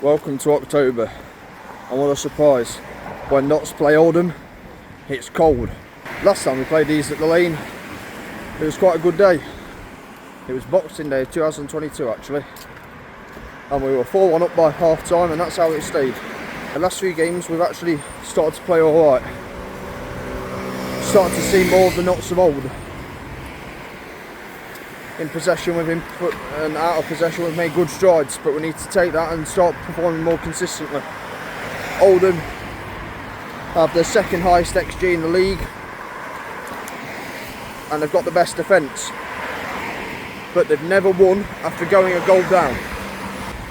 Welcome to October, and what a surprise, when Notts play Oldham, it's cold. Last time we played these at the Lane, it was quite a good day. It was Boxing Day 2022 actually, and we were 4-1 up by half time, and that's how it stayed. The last few games we've actually started to play alright. Started to see more of the Notts of old. In possession with input and out of possession we've made good strides, but we need to take that and start performing more consistently. Oldham have the second highest XG in the league, and they've got the best defence, but they've never won after going a goal down,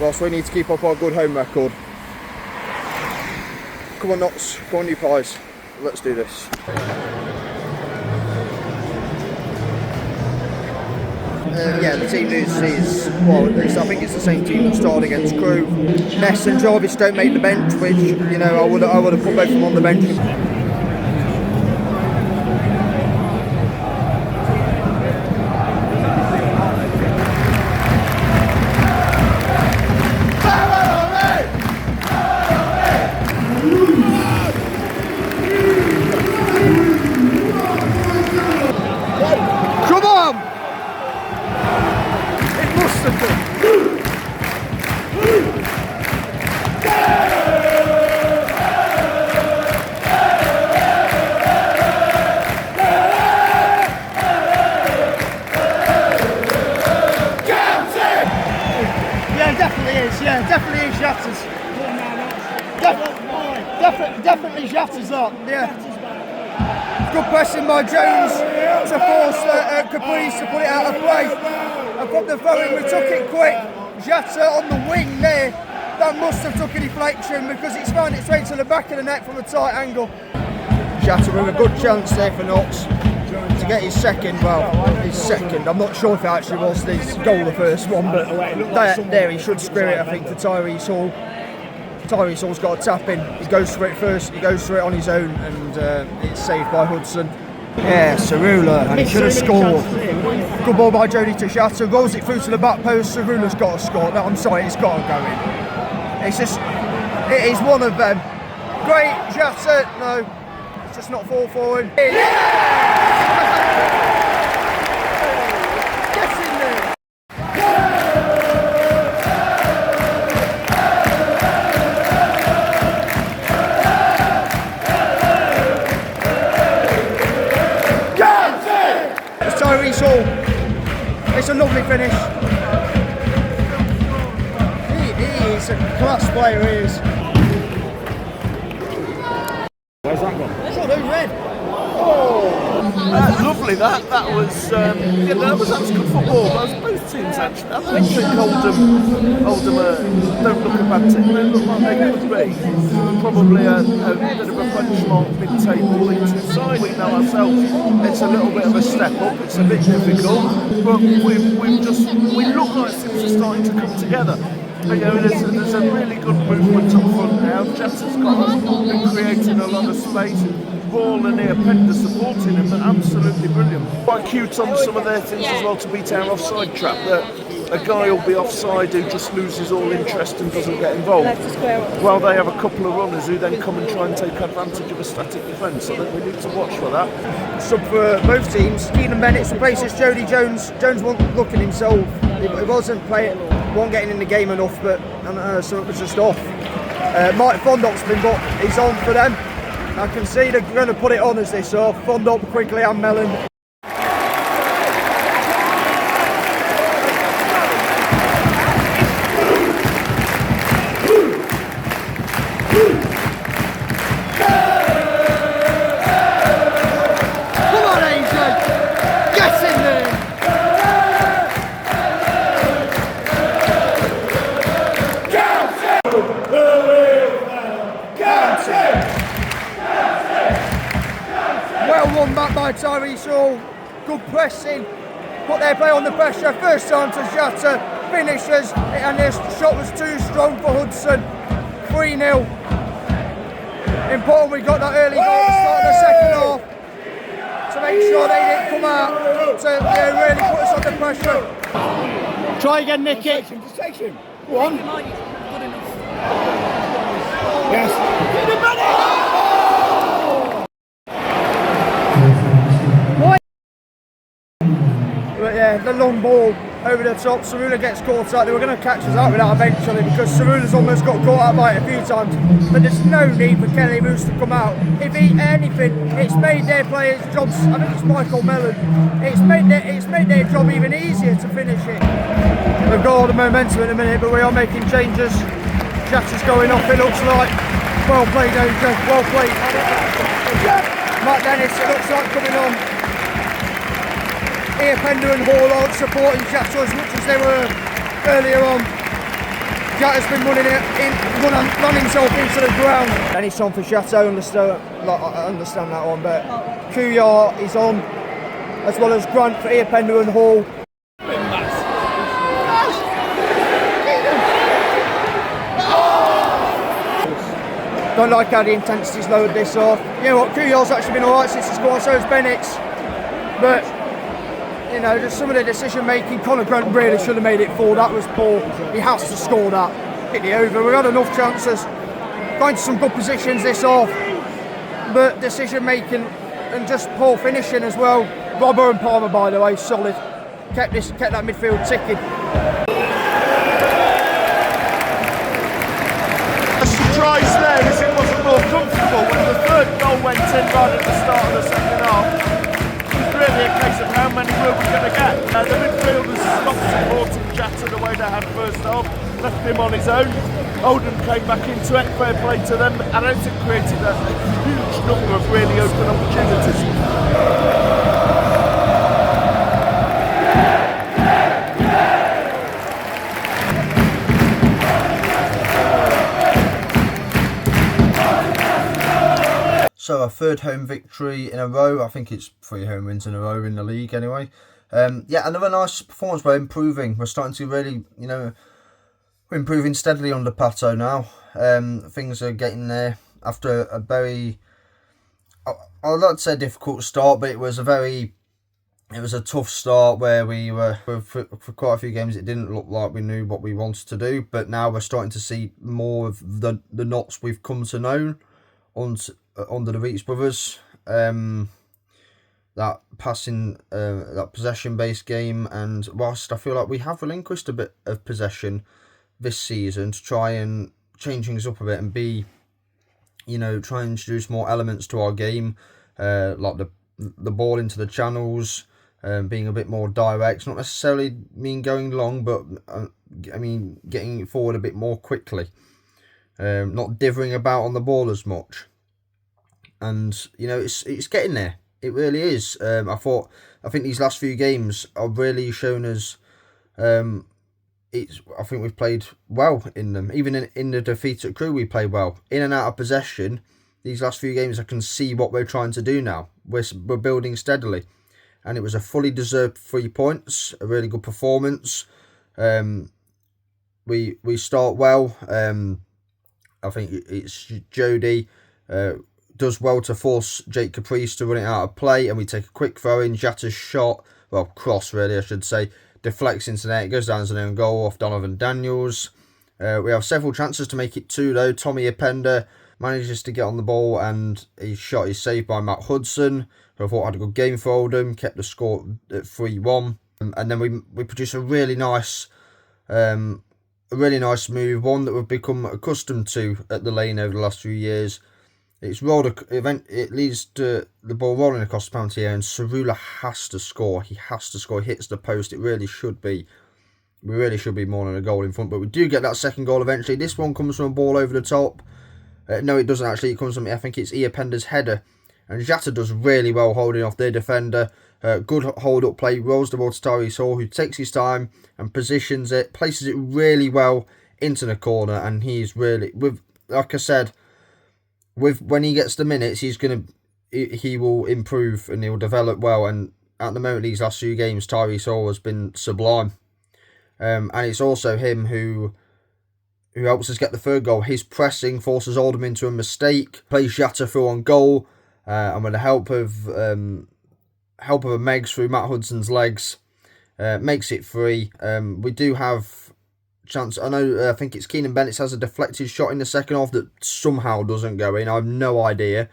whilst we need to keep up our good home record. Come on Notts, come on you pies, let's do this. Yeah, the team news is, well, at least I think it's the same team that started against Crewe. Ness and Jarvis don't make the bench, which, you know, I would have put both of them on the bench. Come on! Definitely Shatters. Definitely Shatters that. Yeah. Good pressing by Jones to force Caprice to put it out of play. And from the throw-in, we took it quick. Shatter on the wing there. That must have took a deflection because it's found its way to the back of the net from a tight angle. Shatter with a good chance there for Notts to get his second. Well, his second. I'm not sure if it actually was his goal, the first one, but there he should screw it, I think, to Tyrese Hall. Tyrese Hall's got a tap in. He goes for it first. He goes for it on his own, and it's saved by Hudson. Yeah, Cerula, and he should have scored. Good ball by Jody to Shatter. Rolls it through to the back post. Cerula's got to score. No, I'm sorry, it's got to go in. It's just, it is one of them. Great, Shatter. No, it's just not fall forward. Tyrese Hall. It's a lovely finish. He is a class player, he is. Where's that gone? Shot over red. Lovely that was that's good football. That was both teams actually. I don't think Oldham don't look a bad team. They look like they could be. Probably a bit of a benchmark mid-table into side. We know ourselves it's a little bit of a step up. It's a bit difficult, but we look like things are starting to come together. You know, there's a really good movement up front now. Jeff's been creating a lot of space. Ball and near Pender supporting him, but absolutely brilliant. Quite cute on some of their things as well to beat our offside trap. That a guy will be offside who just loses all interest and doesn't get involved. Well, they have a couple of runners who then come and try and take advantage of a static defence. So we need to watch for that. Sub for both teams. Keenan Bennett replaces Jody Jones. Jones wasn't looking himself. He wasn't getting in the game enough, but something was just off. Mike Fondop's been got. He's on for them. I can see they're going to put it on as they saw. Fondop quickly and Mellon. Come on, AJ! Get in there! Well won back by Tyrese Hall. Good pressing. Put their play on the pressure. First time to Shatter. Finishes. And this shot was too strong for Hudson. 3-0. Important we got that early goal at the start of the second half to make sure they didn't come out to really put us under pressure. Try again, Nicky. Just take him. Go on. But yeah, the long ball over the top, Cerula gets caught out. They were going to catch us out with that eventually because Cerula's almost got caught out by it a few times. But there's no need for Kelly Moose to come out. If he anything, it's made their players' jobs. I think it's Michael Mellon. It's made their job even easier to finish it. We've got all the momentum in a minute, but we are making changes. Shatter's going off. It looks like well played, Ojo. Well played. Matt Dennis, it looks like coming on. Here, Pender and Hall aren't supporting Jatta as much as they were earlier on. Jatta's been run himself into the ground. Any time for Jatta, I understand that one, but Kuyar is on, as well as Grant for Here, Pender and Hall. Don't like how the intensity's lowered this off. You know what, Kuyar's actually been alright since he scored, so has Bennett's. But you know, just some of the decision making, Conor Grant really should have made it 4. That was poor. He has to score that. Hit the over. We've had enough chances. Going to some good positions this off. But decision making and just poor finishing as well. Robber and Palmer, by the way, solid. Kept that midfield ticking. A surprise there as it wasn't more comfortable when the third goal went in right at the start of the second half. Really a case of how many were we going to get. The midfielders stopped supporting Jatta the way they had first half, left him on his own. Oldham came back into it, fair play to them, and it created a huge number of really open opportunities. So our third home victory in a row. I think it's 3 home wins in a row in the league anyway. Yeah, another nice performance. We're improving. We're starting to really, we're improving steadily under Pato now. Things are getting there after a very, I'd like to say difficult start, but it was a tough start where we were, for quite a few games, it didn't look like we knew what we wanted to do. But now we're starting to see more of the knots we've come to know under the Reach brothers. That passing, that possession-based game, and whilst I feel like we have relinquished a bit of possession this season to try and change things up a bit and be, try and introduce more elements to our game, like the ball into the channels, being a bit more direct. Not necessarily mean going long, but I mean getting it forward a bit more quickly. Not dithering about on the ball as much. And, it's getting there. It really is. I think these last few games are really shown us, I think we've played well in them. Even in the defeat at Crewe, we played well. In and out of possession, these last few games, I can see what we're trying to do now. We're building steadily. And it was a fully deserved 3 points, a really good performance. We start well. I think it's Jody does well to force Jake Caprice to run it out of play, and we take a quick throw in. Jatta's shot, well, cross really, I should say, deflects into net. It goes down as an own goal off Donovan Daniels. We have several chances to make it 2 though. Tommy Apenda manages to get on the ball, and his shot is saved by Matt Hudson, who I thought had a good game for Oldham, kept the score at 3-1. And then we produce a really nice move, one that we've become accustomed to at the Lane over the last few years. It leads to the ball rolling across the penalty area, and Cerula has to score. He has to score. He hits the post. It really should be. We really should be more than a goal in front, but we do get that second goal eventually. This one comes from a ball over the top. No, it doesn't actually. It comes from, I think it's Pender's header, and Jatta does really well holding off their defender. Good hold-up play. Rolls the ball to Tyrese Hall, who takes his time and positions it, places it really well into the corner, and he's really, like I said, when he gets the minutes, he will improve and he'll develop well. And at the moment, these last few games, Tyrese Hall has been sublime. And it's also him who helps us get the third goal. His pressing forces Oldham into a mistake, plays Jatta through on goal, and with the help of a Megs through Matt Hudson's legs, makes it 3. We do have chance. I think it's Keenan Bennett has a deflected shot in the second half that somehow doesn't go in. I have no idea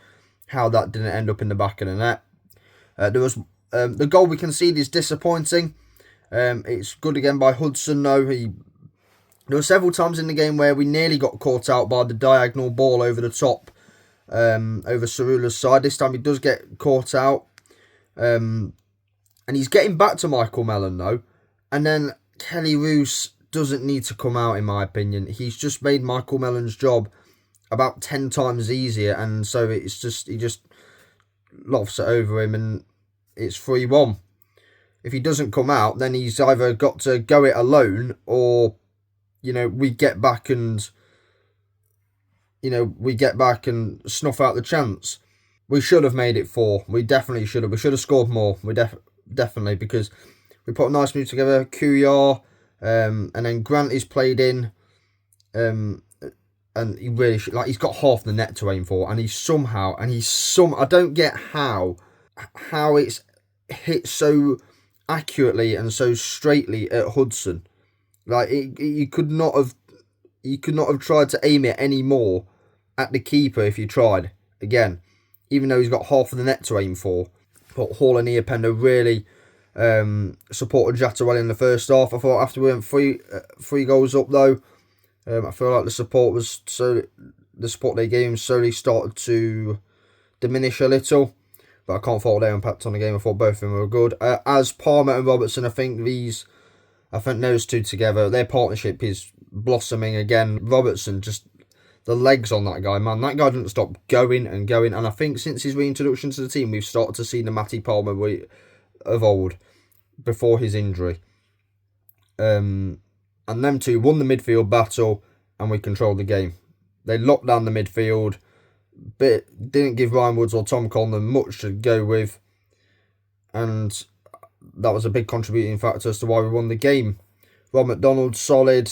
how that didn't end up in the back of the net. There was the goal we conceded is disappointing. It's good again by Hudson though. There were several times in the game where we nearly got caught out by the diagonal ball over the top, over Cerula's side. This time he does get caught out. And he's getting back to Michael Mellon though. And then Kelly Roos doesn't need to come out, in my opinion. He's just made Michael Mellon's job about 10 times easier, and so he just lofts it over him, and it's 3-1. If he doesn't come out, then he's either got to go it alone, or we get back and snuff out the chance. We should have made it 4. We definitely should have. We should have scored more. We definitely, because we put a nice move together. Kuyar, and then Grantley's played in, and he really he's got half the net to aim for, and I don't get how it's hit so accurately and so straightly at Hudson. You could not have tried to aim it any more at the keeper if you tried again, even though he's got half of the net to aim for. But Hall and Iapenda really supported Jata well in the first half. I thought after we went three goals up though, I feel like the support they gave him slowly started to diminish a little, but I can't fault their impact on the game. I thought both of them were good. As Palmer and Robertson, I think those two together, their partnership is blossoming again. Robertson, just the legs on that guy, man. That guy didn't stop going and going, and I think since his reintroduction to the team, we've started to see the Matty Palmer of old before his injury. And them two won the midfield battle, and we controlled the game. They locked down the midfield, but didn't give Ryan Woods or Tom Conlon much to go with, and that was a big contributing factor as to why we won the game. Rob McDonald, solid.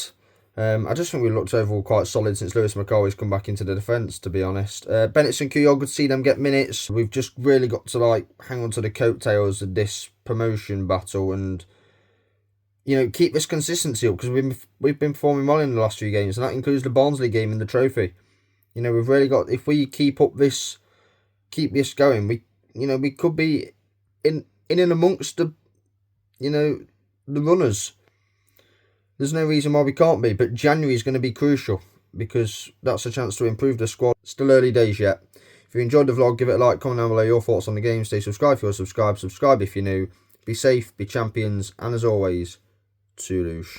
I just think we looked overall quite solid since Lewis McCarthy's come back into the defence, to be honest. Bennett and Kuyog, good to see them get minutes. We've just really got to hang on to the coattails of this promotion battle and keep this consistency up, because we've been performing well in the last few games, and that includes the Barnsley game in the trophy. We've really got, if we keep this going, we could be in and amongst the runners. There's no reason why we can't be, but January is going to be crucial, because that's a chance to improve the squad. Still early days yet. If you enjoyed the vlog, give it a like, comment down below your thoughts on the game, stay subscribed if you're subscribed if you're new. Be safe, be champions, and as always, Toulouche.